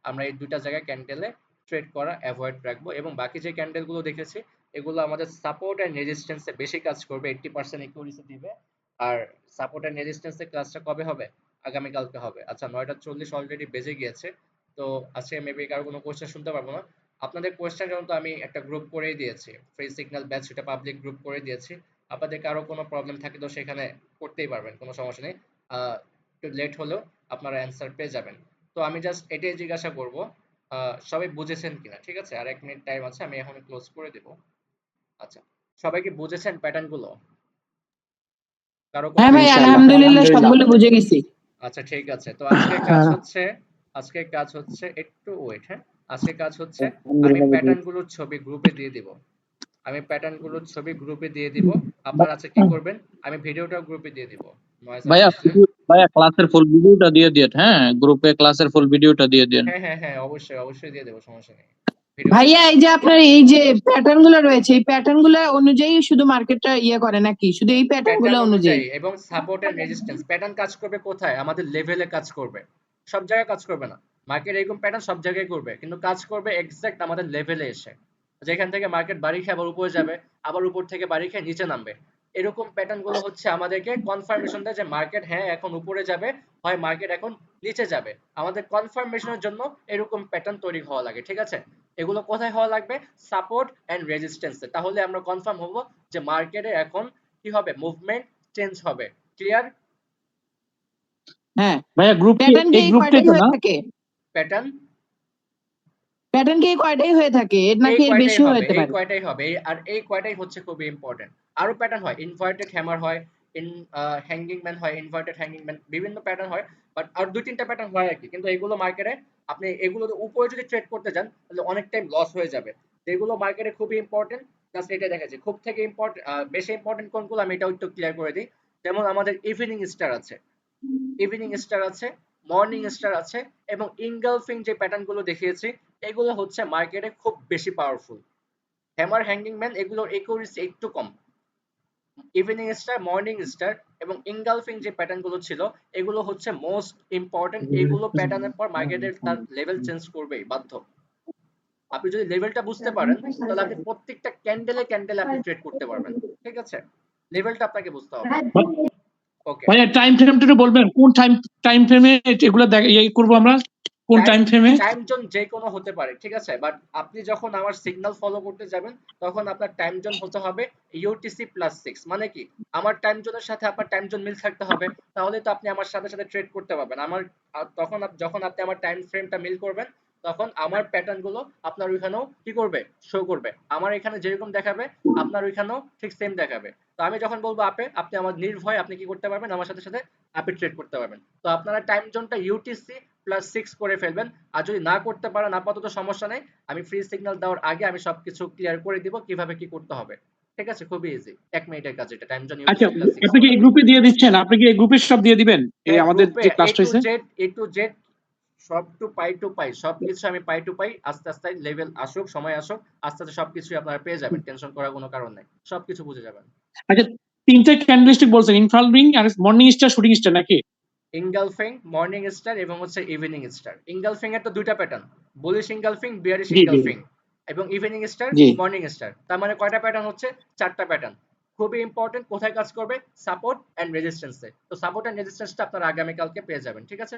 আমরা এই দুইটা জায়গায় ক্যান্ডেলে ট্রেড করা অ্যাভয়েড রাখবো। এবং বাকি যে ক্যান্ডেল গুলো দেখেছি, এগুলো আমাদের সাপোর্ট এন্ড রেজিস্ট্যান্সে বেশি কাজ করবে, 80% একিউরেসি দিবে। আর সাপোর্ট এন্ড রেজিস্ট্যান্সের ক্লাসটা কবে হবে? আগামী কালকে হবে। আচ্ছা, 9:40 অলরেডি বেজে গিয়েছে। তো আজকে মেবি কারো কোনো কোশ্চেন শুনতে পারবো না। আপনাদের কোশ্চেন জন্য তো আমি একটা গ্রুপ করেই দিয়েছি, ফ্রি সিগন্যাল ব্যাচ, সেটা পাবলিক গ্রুপ করে দিয়েছি। আপনাদের কারো কোনো প্রবলেম থাকে তো সেখানে করতেই পারবেন, কোনো সমস্যা নেই। একটু লেট হলেও আপনারা অ্যান্সার পেয়ে যাবেন। তো আমি জাস্ট এটাই জিজ্ঞাসা করব, সবাই বুঝেছেন কিনা? ঠিক আছে, আর 1 মিনিট টাইম আছে, আমি এখন ক্লোজ করে দেব। আচ্ছা, সবাই কি বুঝেছেন প্যাটার্ন গুলো? কারো কোনো হ্যাঁ ভাই, কোশ্চেন? আলহামদুলিল্লাহ সবগুলো বুঝে গেছি। আচ্ছা ঠিক আছে, তো আজকের কাজ হচ্ছে, আজকের কাজ হচ্ছে একটু ওয়েট, হ্যাঁ, আজকের কাজ হচ্ছে আমি প্যাটার্ন গুলোর ছবি গ্রুপে দিয়ে দিব। আমি প্যাটার্ন গুলোর ছবি গ্রুপে দিয়ে দিব। আপনারা আজকে কি করবেন, আমি ভিডিওটা গ্রুপে দিয়ে দিব, নয়েজ ভাইয়া আসতেছে। ভাইয়া ক্লাসের ফুল ভিডিওটা দিয়ে দিন, হ্যাঁ গ্রুপে ক্লাসের ফুল ভিডিওটা দিয়ে দিন। হ্যাঁ হ্যাঁ হ্যাঁ, অবশ্যই অবশ্যই দিয়ে দেবো, সমস্যা নেই, ভিডিও দিয়ে ভাইয়া দেবো। এই যে আপনার এই যে প্যাটার্ন গুলো রয়েছে, এই প্যাটার্ন গুলো অনুযায়ী শুধু মার্কেটটা ইয়ে করে নাকি শুধু এই প্যাটার্ন গুলো প্যাটার্ন অনুযায়ী? অনুযায়ী এবং সাপোর্ট এন্ড রেজিস্ট্যান্স, প্যাটার্ন কাজ করবে কোথায়? আমাদের লেভেলে কাজ করবে, সব জায়গায় কাজ করবে না। মার্কেট এরকম প্যাটার্ন সব জায়গায় করবে, কিন্তু কাজ করবে এক্সাক্ট আমাদের লেভেলে এসে, যেখান থেকে মার্কেট বাড়ি খেয়ে আবার উপরে যাবে, আবার উপর থেকে বাড়ি খেয়ে নিচে নামবে। এরকম প্যাটার্ন গুলো হচ্ছে আমাদেরকে কনফার্মেশন দেয় যে মার্কেট হ্যাঁ এখন উপরে যাবে, হয় মার্কেট এখন নিচে যাবে। আমাদের কনফার্মেশনের জন্য এরকম প্যাটার্ন তৈরি হওয়া লাগে। ঠিক আছে, এগুলো কোথায় হওয়া লাগবে? সাপোর্ট এন্ড রেজিস্ট্যান্সে। তাহলে আমরা কনফার্ম হব যে মার্কেটে এখন কি হবে, মুভমেন্ট চেঞ্জ হবে। ক্লিয়ার? হ্যাঁ, ভাইয়া গ্রুপ কি প্যাটার্ন কি এই এই গ্রুপ কয়টাই থেকে হয়ে না? থাকে? প্যাটার্ন প্যাটার্ন কি এই কয়টাই হয়ে থাকে, এর এই নাকি এর কয়টাই বেশিও হবে, হতে এই পারে? কয়টাই হবে, আর এই কয়টাই হচ্ছে খুবই ইম্পর্টেন্ট। আরো প্যাটার্ন হয়, ইনভার্টেড হ্যামার হয়, ইন হ্যাঙ্গিং ম্যান হয়, ইনভার্টেড হ্যাঙ্গিং ম্যান, বিভিন্ন প্যাটার্ন হয়। বাট আর দুই তিনটা প্যাটার্ন হয় আর কি, কিন্তু এগুলো মার্কেটে আপনি এগুলো উপরে যদি ট্রেড করতে যান তাহলে অনেক টাইম লস হয়ে যাবে। যেগুলো মার্কেটে খুবই ইম্পর্টেন্ট, জাস্ট এটা দেখাচ্ছি খুব থেকে ইম্পর্টেন্ট, বেশি ইম্পর্টেন্ট কোনগুলো আমি এটাও একটু ক্লিয়ার করে দিই। যেমন আমাদের ইভিনিং স্টার আছে, ইভিনিং স্টার আছে, মর্নিং স্টার আছে, এবং ইনগালফিং যে প্যাটার্ন গুলো দেখিয়েছি, এগুলো হচ্ছে মার্কেটে খুব বেশি পাওয়ারফুল। হ্যামার, হ্যাঙ্গিং ম্যান এগুলোর একুরেসি একটু কম। ইভিনিং স্টার, মর্নিং স্টার এবং ইনগালফিং যে প্যাটার্ন গুলো ছিল, এগুলো হচ্ছে মোস্ট ইম্পর্টেন্ট। এগুলো প্যাটার্নের পর মার্কেটের তার লেভেল চেঞ্জ করবেই বাধ্য। আপনি যদি লেভেলটা বুঝতে পারেন তাহলে আপনি প্রত্যেকটা ক্যান্ডেলে ক্যান্ডেলে আপনি ট্রেড করতে পারবেন। ঠিক আছে, লেভেলটা আপনাকে বুঝতে হবে। ওকে, ভাইয়া টাইম ফ্রেমটা একটু বলবেন, কোন টাইম ফ্রেমে এগুলো এই করবো আমরা, কোন টাইম টাইম ফ্রেমে? টাইম জোন যে কোনো হতে পারে, ঠিক আছে, বাট আপনি যখন আমার সিগন্যাল ফলো করতে যাবেন তখন আপনার টাইম জোন হতে হবে UTC+6। মানে কি, আমার টাইম জোনের সাথে আপনার টাইম জোন মিল থাকতে হবে, তাহলে তো আপনি আমার সাথে সাথে ট্রেড করতে পারবেন। আমার তখন যখন আপনি আমার টাইম ফ্রেমটা মিল করবেন তখন আমার প্যাটার্ন গুলো আপনার ওইখানেও কি করবে, শো করবে। আমার এখানে যেরকম দেখাবে আপনার ওইখানেও ঠিক সেম দেখাবে। তো আমি যখন বলবো আপে, আপনি আমার নির্ভয় আপনি কি করতে পারবেন, আমার সাথে সাথে আপে ট্রেড করতে পারবেন। তো আপনারা টাইম জোনটা ইউটিসি প্লাস 6 করে ফেলবেন। আর যদি না করতে পারেন আপাতত সমস্যা নেই, আমি ফ্রি সিগন্যাল দেওয়ার আগে আমি সবকিছু ক্লিয়ার করে দিব কিভাবে কি করতে হবে। ঠিক আছে, খুবই ইজি, 1 মিনিটের কাজ এটা, টাইম জোন আচ্ছা, ইউটিসি প্লাস 6 আপনি কি করা। এই গ্রুপে দিয়ে দিচ্ছেন? আপনি কি এই গ্রুপে সব দিয়ে দিবেন? এই হ্যাঁ, আমাদের গ্রুপে যে এ ক্লাসটা টু হয়েছে? জেড, সব টু পাই সবকিছু আমি পাই টু পাই, আস্তে আস্তে লেভেল আসুক, সময় আসুক, আস্তে আস্তে সবকিছু আপনারা পেয়ে যাবেন, টেনশন করার কোনো কারণ নাই, সবকিছু বুঝে যাবেন। আচ্ছা, 3টে ক্যান্ডেলস্টিক বলছেন, ইনফালরিং আর মর্নিং স্টার, শুটিং স্টার নাকি? ইনগালফিং, মর্নিং স্টার এবং হচ্ছে ইভিনিং স্টার। ইনগালফিং এর তো দুইটা প্যাটার্ন, বুলিশ ইনগালফিং, বিয়ারিশ জি জি ইনগালফিং, এবং ইভিনিং স্টার, জি। Morning star. তার মানে কয়টা প্যাটার্ন হচ্ছে? 4টা প্যাটার্ন। খুবই ইম্পর্টেন্ট, কোথায় কাজ করবে? সাপোর্ট এন্ড রেজিস্ট্যান্সে। তো সাপোর্ট এন্ড রেজিস্ট্যান্সটা আপনারা আগামী কালকে পেয়ে যাবেন, ঠিক আছে?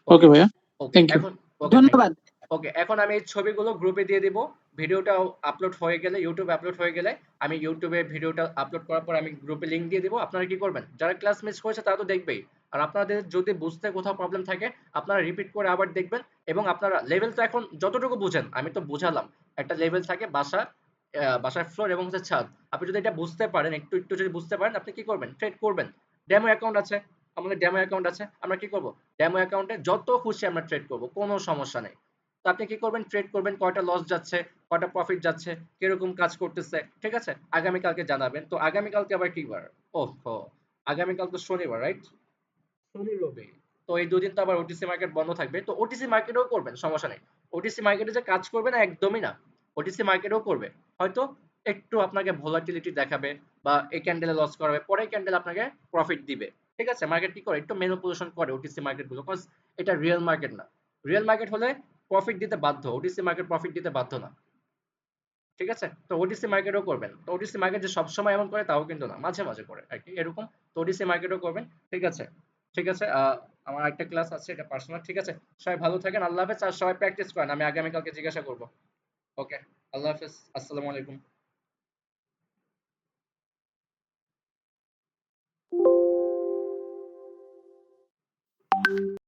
ওকে, ওকে ভাইয়া, ওকে থ্যাংক ইউ। এখন, ওকে থ্যাংক ইউ। ধন্যবাদ। ওকে, এখন আমি এই ছবিগুলো গ্রুপে দিয়ে দিব। ভিডিওটাও আপলোড হয়ে গেলে, ইউটিউবে আপলোড হয়ে গেলে, আমি ইউটিউবে ভিডিওটা আপলোড করার পর আমি গ্রুপে লিংক দিয়ে দিব। আপনারা কি করবেন, যারা ক্লাস মিস করেছে তারা তো দেখবেই। আর আপনাদের যদি বুঝতে কোথাও প্রবলেম থাকে, আপনারা রিপিট করে আবার দেখবেন। এবং আপনারা লেভেল তো এখন যতটুকু বুঝেন, আমি তো বুঝালাম, একটা লেভেল থাকে বাসা, বাসার ফ্লোর এবং হচ্ছে ছাদ। আপনি যদি এটা বুঝতে পারেন, একটু একটু যদি বুঝতে পারেন, আপনি কি করবেন, ট্রেড করবেন। ডেমো অ্যাকাউন্ট আছে, আমাদের ডেমো অ্যাকাউন্ট আছে, আমরা কি করব, ডেমো অ্যাকাউন্টে যত খুশি আমরা ট্রেড করব, কোনো সমস্যা নেই। তো আপনি কি করবেন, ট্রেড করবেন, কয়টা লস যাচ্ছে, কয়টা প্রফিট যাচ্ছে, কিরকম কাজ করতেছে, ঠিক আছে, আগামীকালকে জানাবেন। তো আগামীকালকে আবার কি বার? ওহো, আগামীকাল তো শনিবার, রাইট? শনি রবি, তো এই দুদিন তো আবার ওটিসি মার্কেট বন্ধ থাকবে। তো ওটিসি মার্কেটেও করবেন, সমস্যা নেই। ওটিসি মার্কেটে যে কাজ করবে না, একদমই না। ওটিসি মার্কেটেও করবে, হয়তো একটু আপনাকে ভোলাটিলিটি দেখাবে, বা এই ক্যান্ডেলে লস করাবে, পরের ক্যান্ডেল আপনাকে প্রফিট দিবে। ঠিক আছে, মার্কেট কি করে, একটু ম্যানিপুলেশন করে ওটিসি মার্কেট গুলো, কজ এটা রিয়েল মার্কেট না। রিয়েল মার্কেট হলে প্রফিট দিতে বাধ্য, ওটিসি মার্কেট প্রফিট দিতে বাধ্য না। ঠিক আছে, তো ওটিসি মার্কেটও করবেন। তো ওটিসি মার্কেট যে সবসময় এমন করে তাও কিন্তু না, মাঝে মাঝে করে আর কি এরকম। তো ওটিসি মার্কেটও করবেন, ঠিক আছে। ঠিক আছে, আমার একটা ক্লাস আছে, এটা পার্সোনাল। ঠিক আছে, সবাই ভালো থাকেন, আল্লাহ হাফেজ। আর সবাই প্র্যাকটিস করেন, আমি আগামীকালকে জিজ্ঞাসা করবো। ওকে, আল্লাহ হাফেজ, আসসালামু আলাইকুম।